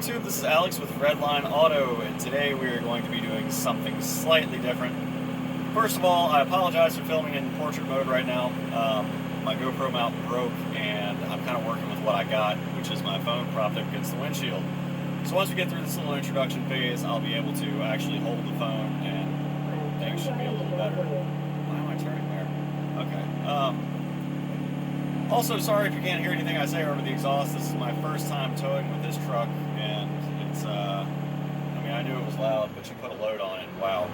YouTube, this is Alex with Redline Auto, and today we are going to be doing something slightly different. First of all, I apologize for filming in portrait mode right now. My GoPro mount broke, and I'm kind of working with what I got, which is my phone propped up against the windshield. So once we get through this little introduction phase, I'll be able to actually hold the phone, and things should be a little better. Why am I turning there? Okay. Also, sorry if you can't hear anything I say over the exhaust. This is my first time towing with this truck, and it's, I mean, I knew it was loud, but you put a load on it, wow.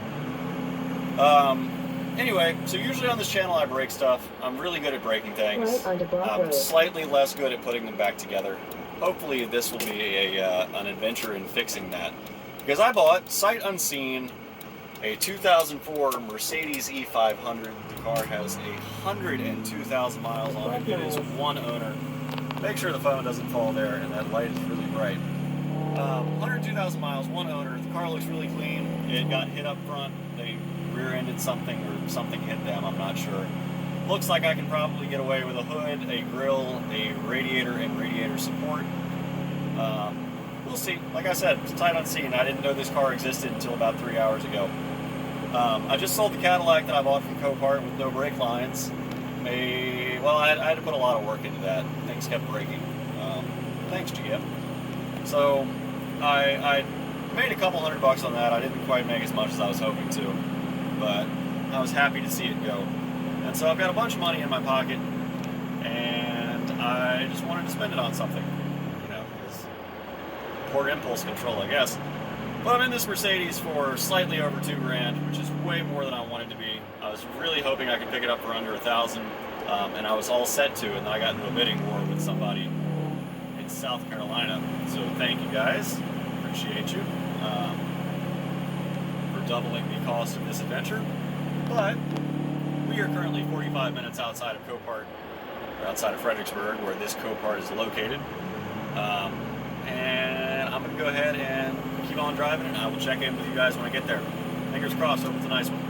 Anyway, so usually on this channel I break stuff. I'm really good at breaking things. I'm slightly less good at putting them back together. Hopefully this will be an adventure in fixing that. Because I bought, sight unseen, a 2004 Mercedes E500. The car has 102,000 miles on it. It is one owner. Make sure the phone doesn't fall there, and that light is really bright. 102,000 miles, one owner. The car looks really clean. It got hit up front. They rear-ended something, or something hit them, I'm not sure. Looks like I can probably get away with a hood, a grille, a radiator, and radiator support. We'll see. Like I said, it's sight unseen. I didn't know this car existed until about 3 hours ago. I just sold the Cadillac that I bought from Copart with no brake lines. Well, I had to put a lot of work into that. Things kept breaking. Thanks, GM. So I made a couple $100 on that. I didn't quite make as much as I was hoping to, but I was happy to see it go. And so I've got a bunch of money in my pocket, and I just wanted to spend it on something. You know, it's poor impulse control, I guess. But I'm in this Mercedes for slightly over $2,000, which is way more than I wanted to be. I was really hoping I could pick it up for under $1,000, and I was all set to, and then I got into a bidding war with somebody in South Carolina. So thank you guys, appreciate you for doubling the cost of this adventure. But we are currently 45 minutes outside of Copart, or outside of Fredericksburg, where this Copart is located. And I'm going to go ahead and keep on driving, and I will check in with you guys when I get there. Fingers crossed, hope it's a nice one.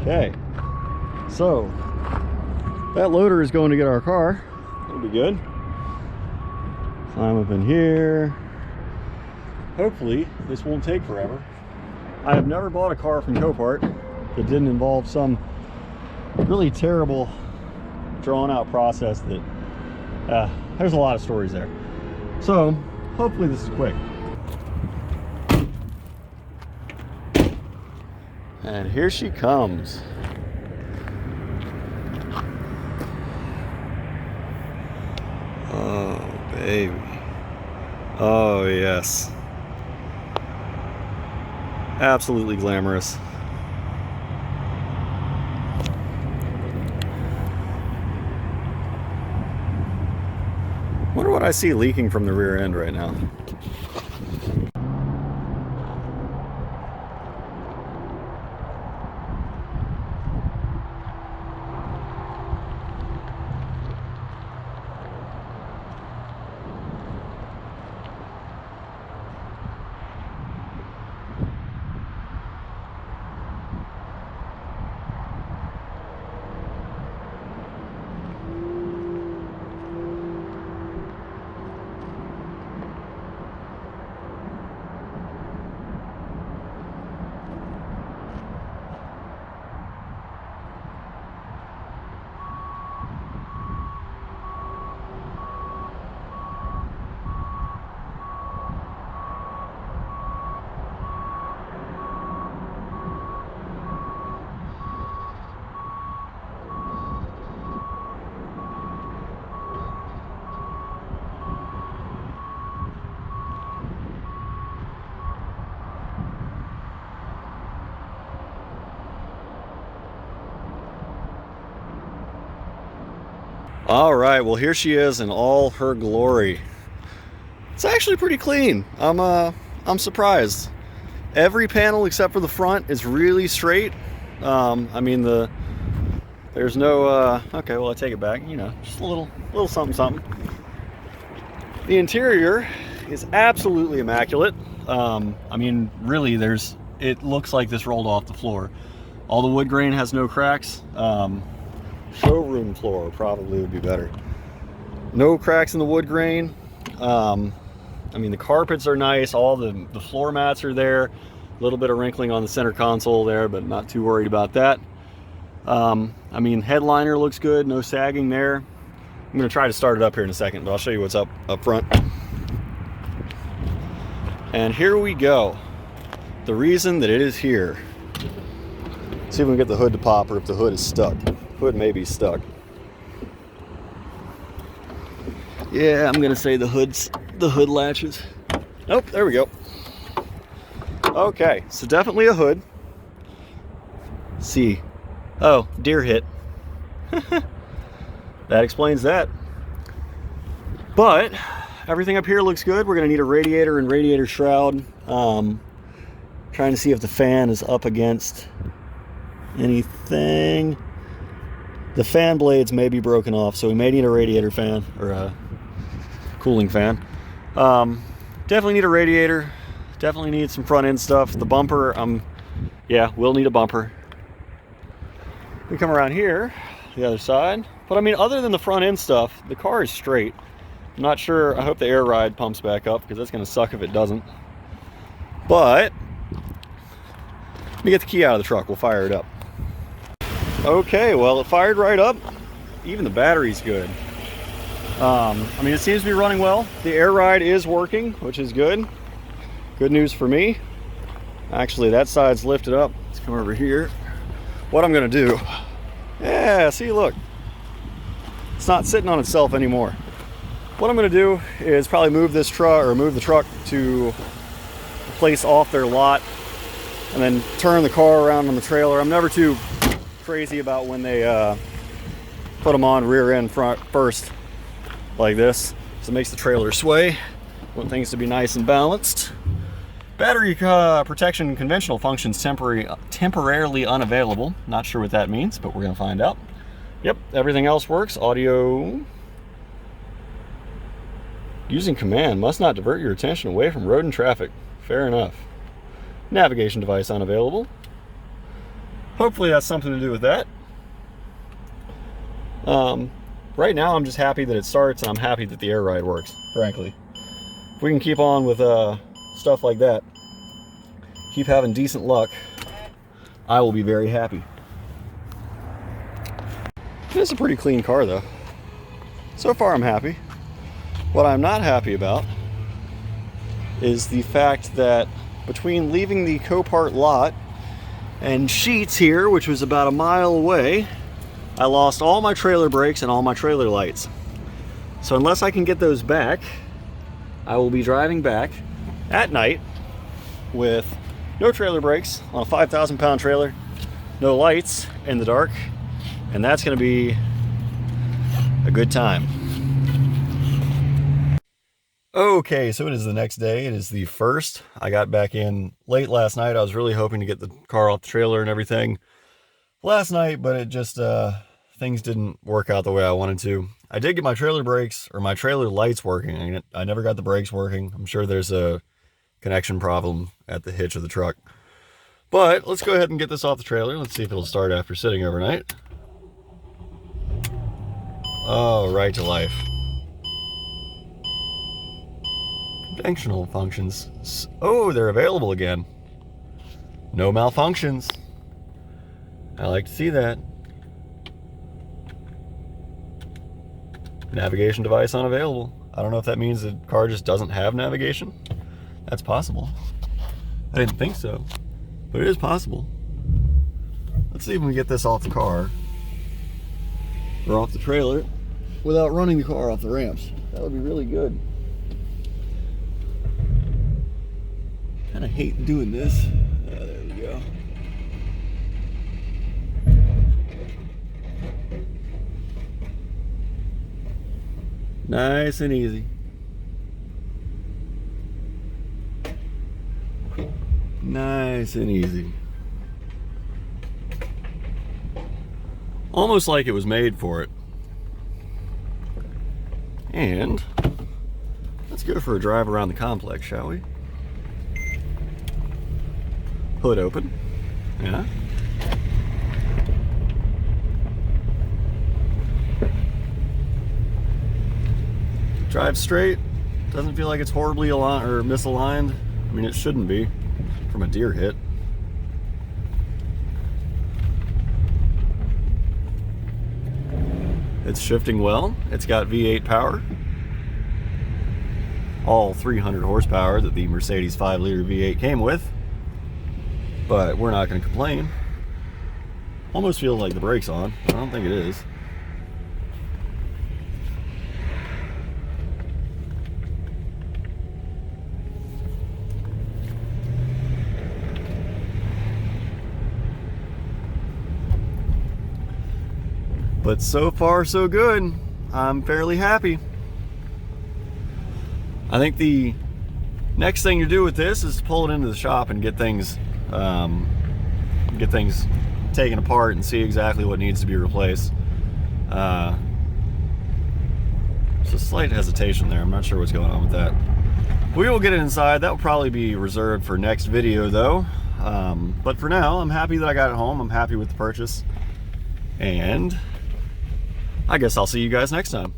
Okay, so that loader is going to get our car. That'll be good. Climb up in here. Hopefully this won't take forever. I have never bought a car from Copart that didn't involve some really terrible drawn out process that there's a lot of stories there. So hopefully this is quick. And here she comes. Oh, baby. Oh, yes. Absolutely glamorous. Wonder what I see leaking from the rear end right now. All right, well here she is in all her glory. It's actually pretty clean. I'm surprised. Every panel except for the front is really straight. I mean there's no okay, well I take it back, you know, just a little something something. The interior is absolutely immaculate. I mean really it looks like this rolled off the floor. All the wood grain has no cracks. Showroom floor probably would be better. No cracks in the wood grain. I mean the carpets are nice, all the floor mats are there. A little bit of wrinkling on the center console there, but not too worried about that. I mean headliner looks good, no sagging there. I'm going to try to start it up here in a second, but I'll show you what's up front. And here we go. The reason that it is here. See if we can get the hood to pop or if the hood is stuck. Hood may be stuck. Yeah, I'm gonna say the hood latches. Nope, there we go. Okay, so definitely a hood. Let's see. Oh, deer hit. That explains that. But everything up here looks good. We're gonna need a radiator and radiator shroud. Trying to see if the fan is up against anything. The fan blades may be broken off, so we may need a radiator fan or a cooling fan. Definitely need a radiator. Definitely need some front end stuff. The bumper, yeah, we'll need a bumper. We come around here, the other side. But I mean, other than the front end stuff, the car is straight. I'm not sure. I hope the air ride pumps back up because that's going to suck if it doesn't. But let me get the key out of the truck. We'll fire it up. Okay, well, it fired right up. Even the battery's good. I mean, it seems to be running well. The air ride is working, which is good. Good news for me. Actually, that side's lifted up. Let's come over here. What I'm going to do, yeah, see, look. It's not sitting on itself anymore. What I'm going to do is probably move this truck or move the truck to a place off their lot and then turn the car around on the trailer. I'm never too crazy about when they put them on rear end front first like this, so it makes the trailer sway. Want things to be nice and balanced. Battery protection conventional functions temporarily unavailable. Not sure what that means, but we're gonna find out. Yep, everything else works. Audio using command must not divert your attention away from road and traffic. Fair enough. Navigation device unavailable. Hopefully that's something to do with that. Right now I'm just happy that it starts and I'm happy that the air ride works, frankly. If we can keep on with stuff like that, keep having decent luck, I will be very happy. It's a pretty clean car though. So far I'm happy. What I'm not happy about is the fact that between leaving the Copart lot and Sheets here, which was about a mile away, I lost all my trailer brakes and all my trailer lights. So unless I can get those back, I will be driving back at night with no trailer brakes on a 5,000 pound trailer, no lights in the dark, and that's going to be a good time. Okay, so it is the next day. It is the 1st. I got back in late last night. I was really hoping to get the car off the trailer and everything last night, but it just, things didn't work out the way I wanted to. I did get my trailer brakes, or my trailer lights working. I never got the brakes working. I'm sure there's a connection problem at the hitch of the truck. But let's go ahead and get this off the trailer. Let's see if it'll start after sitting overnight. Oh, right to life. Conventional functions. Oh, they're available again. No malfunctions. I like to see that. Navigation device unavailable. I don't know if that means the car just doesn't have navigation. That's possible. I didn't think so, but it is possible. Let's see if we can get this off the car or off the trailer without running the car off the ramps. That would be really good. Kind of hate doing this. There we go. Nice and easy. Nice and easy. Almost like it was made for it. And let's go for a drive around the complex, shall we? Hood open. Yeah. Drive straight. Doesn't feel like it's horribly aligned or misaligned. I mean, it shouldn't be from a deer hit. It's shifting well. It's got V8 power. All 300 horsepower that the Mercedes 5-liter V8 came with. But we're not going to complain. Almost feels like the brake's on. I don't think it is. But so far, so good. I'm fairly happy. I think the next thing to do with this is pull it into the shop and get things taken apart and see exactly what needs to be replaced. There's a slight hesitation there. I'm not sure what's going on with that. We will get it inside. That will probably be reserved for next video, though. But for now, I'm happy that I got it home. I'm happy with the purchase. And I guess I'll see you guys next time.